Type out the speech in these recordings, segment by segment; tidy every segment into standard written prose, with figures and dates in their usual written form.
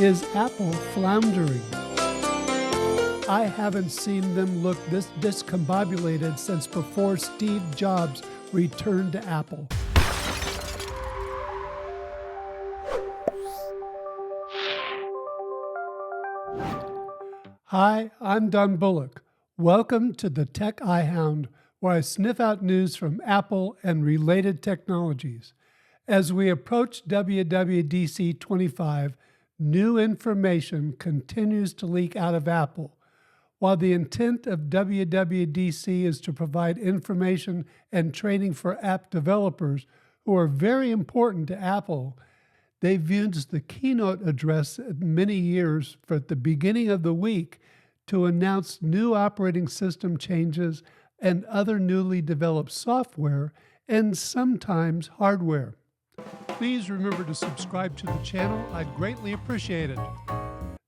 Is Apple floundering? I haven't seen them look this discombobulated since before Steve Jobs returned to Apple. Hi, I'm donbullock. Welcome to the Tech iHound, where I sniff out news from Apple and related technologies. As we approach WWDC25, new information continues to leak out of Apple. While the intent of WWDC is to provide information and training for app developers who are very important to Apple, they've used the keynote address many years for at the beginning of the week to announce new operating system changes and other newly developed software and sometimes hardware. Please remember to subscribe to the channel. I'd greatly appreciate it.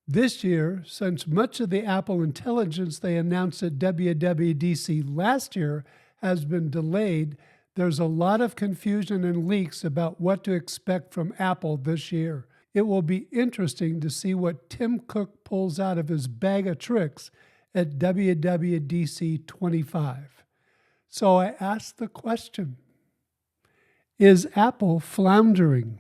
This year, since much of the Apple intelligence they announced at WWDC last year has been delayed, there's a lot of confusion and leaks about what to expect from Apple this year. It will be interesting to see what Tim Cook pulls out of his bag of tricks at WWDC25. So I asked the question, is Apple floundering?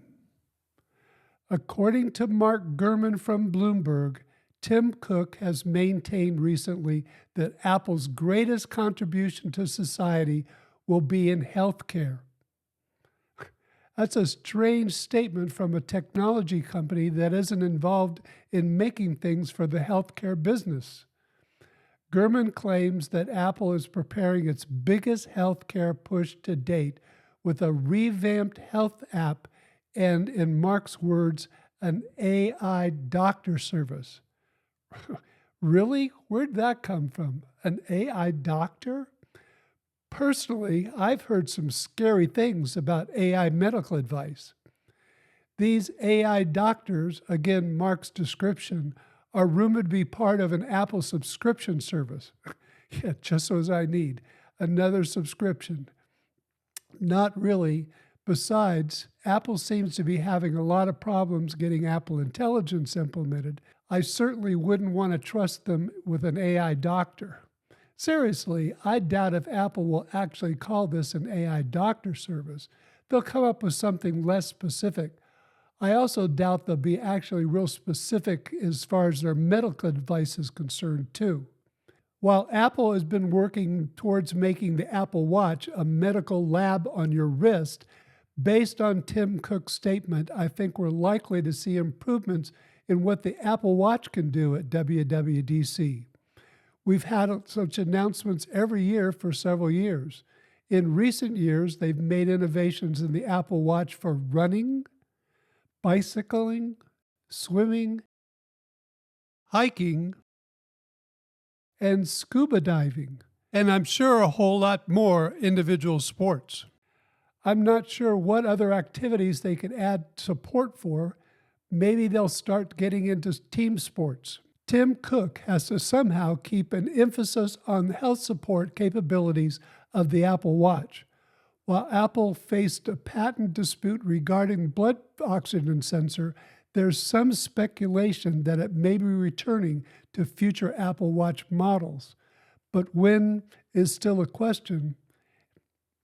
According to Mark Gurman from Bloomberg, Tim Cook has maintained recently that Apple's greatest contribution to society will be in healthcare. That's a strange statement from a technology company that isn't involved in making things for the healthcare business. Gurman claims that Apple is preparing its biggest healthcare push to date with a revamped health app and, in Mark's words, an AI doctor service. Really? Where'd that come from? An AI doctor? Personally, I've heard some scary things about AI medical advice. These AI doctors, again, Mark's description, are rumored to be part of an Apple subscription service. Yeah, just as I need another subscription. Not really. Besides, Apple seems to be having a lot of problems getting Apple Intelligence implemented. I certainly wouldn't want to trust them with an AI doctor. Seriously, I doubt if Apple will actually call this an AI doctor service. They'll come up with something less specific. I also doubt they'll be actually real specific as far as their medical advice is concerned too. While Apple has been working towards making the Apple Watch a medical lab on your wrist, based on Tim Cook's statement, I think we're likely to see improvements in what the Apple Watch can do at WWDC. We've had such announcements every year for several years. In recent years, they've made innovations in the Apple Watch for running, bicycling, swimming, hiking, and scuba diving, and I'm sure a whole lot more individual sports. I'm not sure what other activities they could add support for. Maybe they'll start getting into team sports. Tim Cook has to somehow keep an emphasis on the health support capabilities of the Apple Watch. While Apple faced a patent dispute regarding blood oxygen sensor, there's some speculation that it may be returning to future Apple Watch models. But when is still a question.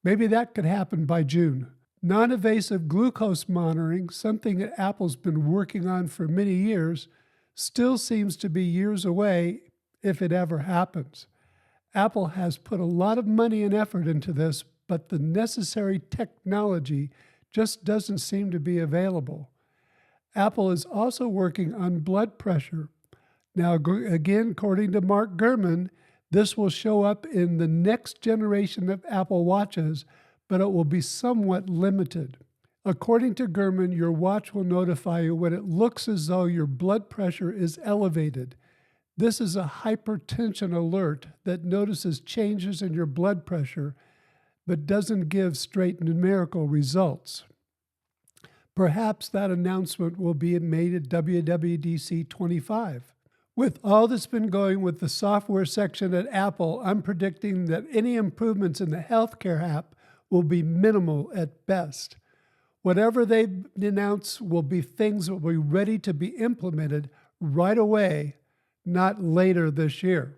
Maybe that could happen by June. Non-invasive glucose monitoring, something that Apple's been working on for many years, still seems to be years away if it ever happens. Apple has put a lot of money and effort into this, but the necessary technology just doesn't seem to be available. Apple is also working on blood pressure. Now, again, according to Mark Gurman, this will show up in the next generation of Apple Watches, but it will be somewhat limited. According to Gurman, your watch will notify you when it looks as though your blood pressure is elevated. This is a hypertension alert that notices changes in your blood pressure, but doesn't give straight numerical results. Perhaps that announcement will be made at WWDC25. With all that's been going with the software section at Apple, I'm predicting that any improvements in the healthcare app will be minimal at best. Whatever they announce will be things that will be ready to be implemented right away, not later this year.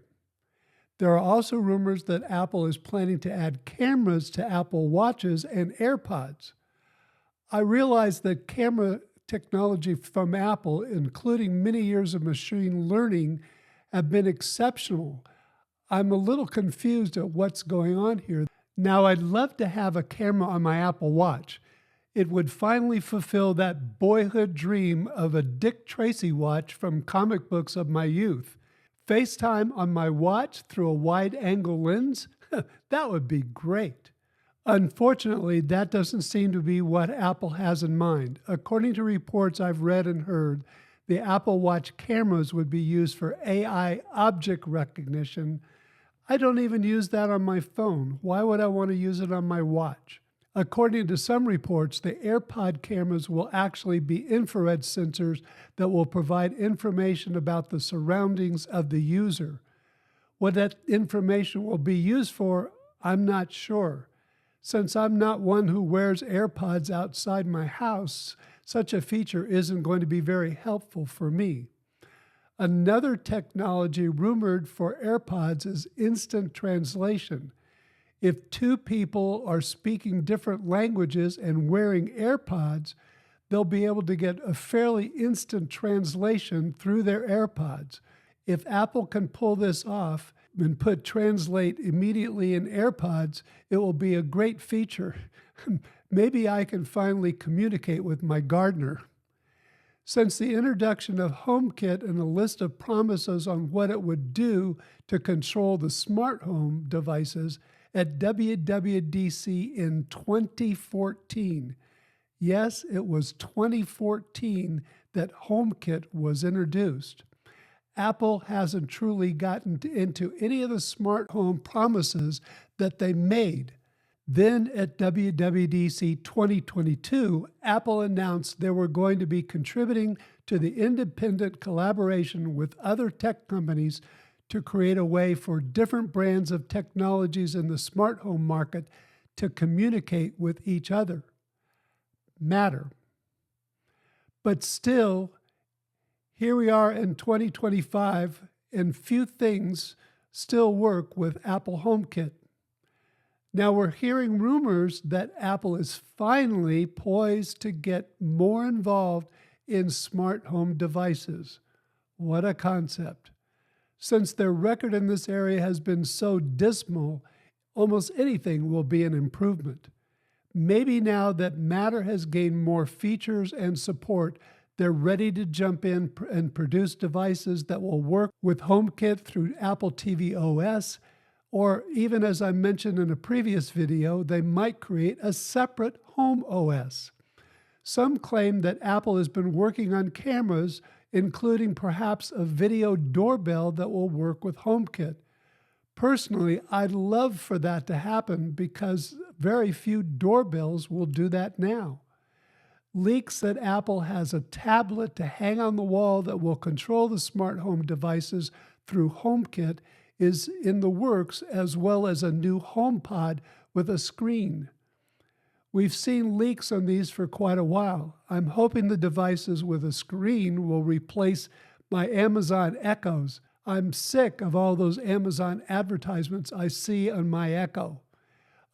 There are also rumors that Apple is planning to add cameras to Apple Watches and AirPods. I realize that camera technology from Apple, including many years of machine learning, have been exceptional. I'm a little confused at what's going on here. Now, I'd love to have a camera on my Apple Watch. It would finally fulfill that boyhood dream of a Dick Tracy watch from comic books of my youth. FaceTime on my watch through a wide-angle lens? That would be great. Unfortunately, that doesn't seem to be what Apple has in mind. According to reports I've read and heard, the Apple Watch cameras would be used for AI object recognition. I don't even use that on my phone. Why would I want to use it on my watch? According to some reports, the AirPod cameras will actually be infrared sensors that will provide information about the surroundings of the user. What that information will be used for, I'm not sure. Since I'm not one who wears AirPods outside my house, such a feature isn't going to be very helpful for me. Another technology rumored for AirPods is instant translation. If two people are speaking different languages and wearing AirPods, they'll be able to get a fairly instant translation through their AirPods. If Apple can pull this off and put translate immediately in AirPods, it will be a great feature. Maybe I can finally communicate with my gardener. Since the introduction of HomeKit and a list of promises on what it would do to control the smart home devices at WWDC in 2014, yes, it was 2014 that HomeKit was introduced. Apple hasn't truly gotten into any of the smart home promises that they made. Then at WWDC 2022, Apple announced they were going to be contributing to the independent collaboration with other tech companies to create a way for different brands of technologies in the smart home market to communicate with each other. Matter. But still, here we are in 2025, and few things still work with Apple HomeKit. Now we're hearing rumors that Apple is finally poised to get more involved in smart home devices. What a concept. Since their record in this area has been so dismal, almost anything will be an improvement. Maybe now that Matter has gained more features and support, they're ready to jump in and produce devices that will work with HomeKit through Apple TV OS, or even as I mentioned in a previous video, they might create a separate Home OS. Some claim that Apple has been working on cameras, including perhaps a video doorbell that will work with HomeKit. Personally, I'd love for that to happen because very few doorbells will do that now. Leaks that Apple has a tablet to hang on the wall that will control the smart home devices through HomeKit is in the works, as well as a new HomePod with a screen. We've seen leaks on these for quite a while. I'm hoping the devices with a screen will replace my Amazon Echoes. I'm sick of all those Amazon advertisements I see on my Echo.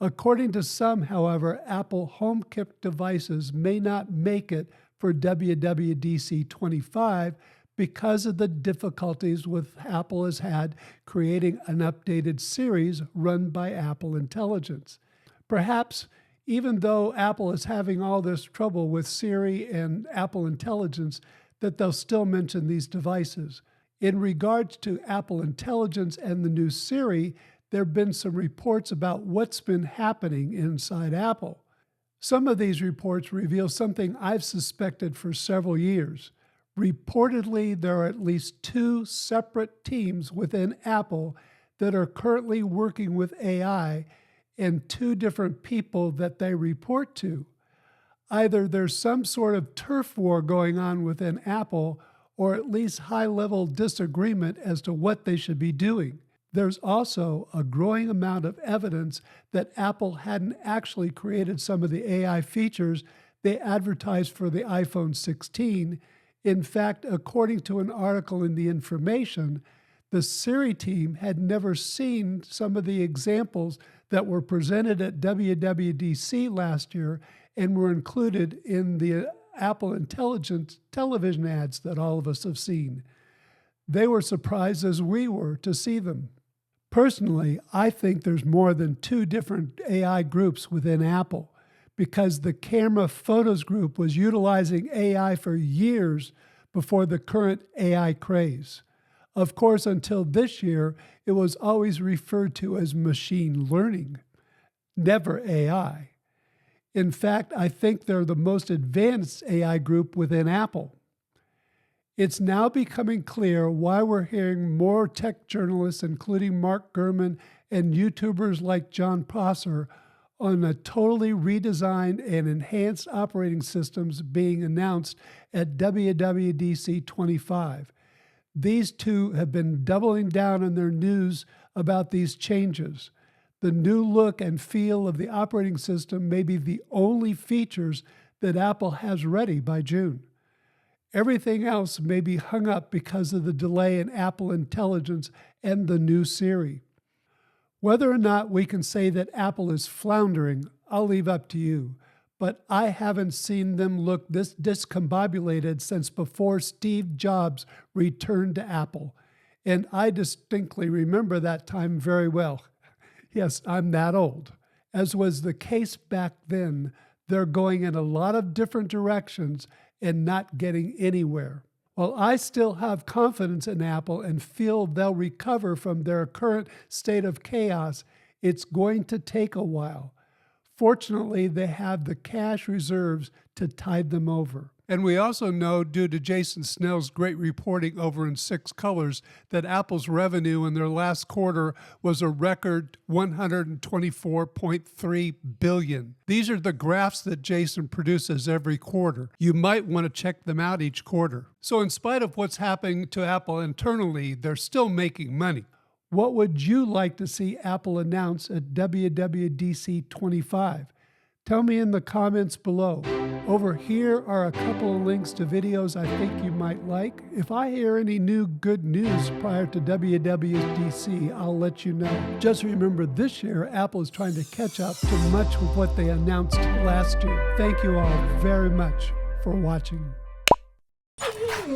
According to some, however, Apple HomeKit devices may not make it for WWDC25 because of the difficulties Apple has had creating an updated series run by Apple Intelligence. Perhaps even though Apple is having all this trouble with Siri and Apple Intelligence, that they'll still mention these devices. In regards to Apple Intelligence and the new Siri, there have been some reports about what's been happening inside Apple. Some of these reports reveal something I've suspected for several years. Reportedly, there are at least 2 separate teams within Apple that are currently working with AI and 2 different people that they report to. Either there's some sort of turf war going on within Apple, or at least high-level disagreement as to what they should be doing. There's also a growing amount of evidence that Apple hadn't actually created some of the AI features they advertised for the iPhone 16. In fact, according to an article in The Information, the Siri team had never seen some of the examples that were presented at WWDC last year and were included in the Apple Intelligence television ads that all of us have seen. They were surprised as we were to see them. Personally, I think there's more than 2 different AI groups within Apple, because the camera photos group was utilizing AI for years before the current AI craze. Of course, until this year, it was always referred to as machine learning, never AI. In fact, I think they're the most advanced AI group within Apple. It's now becoming clear why we're hearing more tech journalists, including Mark Gurman and YouTubers like John Prosser, on a totally redesigned and enhanced operating systems being announced at WWDC25. These two have been doubling down on their news about these changes. The new look and feel of the operating system may be the only features that Apple has ready by June. Everything else may be hung up because of the delay in Apple Intelligence and the new Siri. Whether or not we can say that Apple is floundering, I'll leave up to you. But I haven't seen them look this discombobulated since before Steve Jobs returned to Apple. And I distinctly remember that time very well. Yes, I'm that old. As was the case back then, they're going in a lot of different directions and not getting anywhere. While I still have confidence in Apple and feel they'll recover from their current state of chaos, it's going to take a while. Fortunately, they have the cash reserves to tide them over. And we also know, due to Jason Snell's great reporting over in 6 Colors, that Apple's revenue in their last quarter was a record $124.3 billion. These are the graphs that Jason produces every quarter. You might want to check them out each quarter. So in spite of what's happening to Apple internally, they're still making money. What would you like to see Apple announce at WWDC25? Tell me in the comments below. Over here are a couple of links to videos I think you might like. If I hear any new good news prior to WWDC, I'll let you know. Just remember, this year, Apple is trying to catch up to much of what they announced last year. Thank you all very much for watching.